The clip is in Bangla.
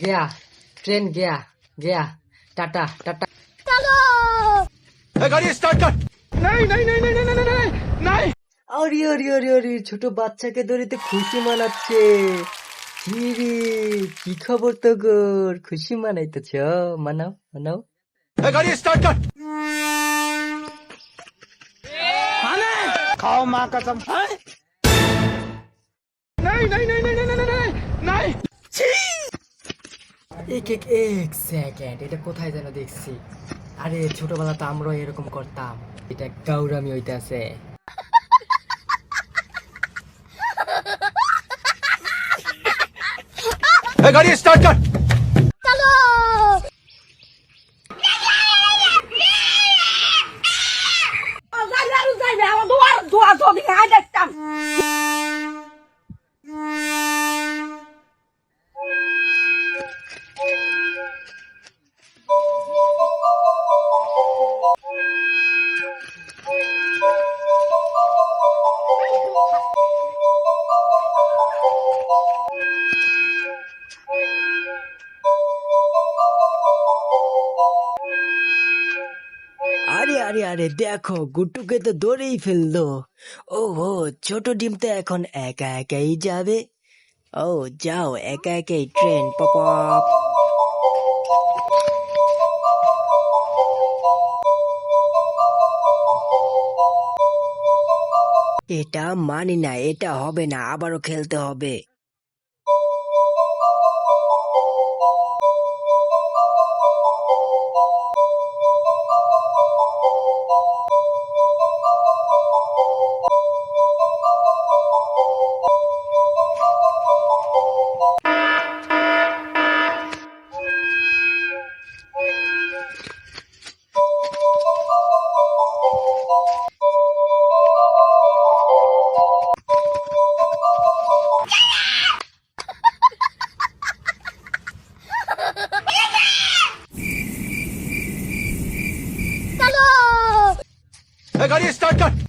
गया ट्रेन गया गया टाटा टाटा गाड़ी स्टार्ट कर। नहीं नहीं नहीं नहीं नहीं नहीं नहीं। আরে আরে আরে আরে ছোট বাচ্চাকে ধরে তো খুশি মানাচ্ছে চিরি কি খবর তো গোর খুশি মানাইতেছ মানাও মানাও गाड़ी स्टार्ट कर। खाओ माँ कसम। नहीं नहीं नहीं नहीं नहीं नहीं नहीं। এক এক এক সেকেন্ড এটা কোথায় যেন দেখছি আরে ছোটবেলা তো আমরাও এরকম করতাম এটা গাউরামি হইতাছে गाड़ी स्टार्ट कर। আরে আরে আরে দেখো গুট্টুকে তো ধরেই ফেললো ও হো ছোট ডিম তো এখন একা একাই যাবে ও যাও একা একাই ট্রেন পপ এটা মানি না এটা হবে না আবারও খেলতে হবে गाड़ी स्टार्ट कर।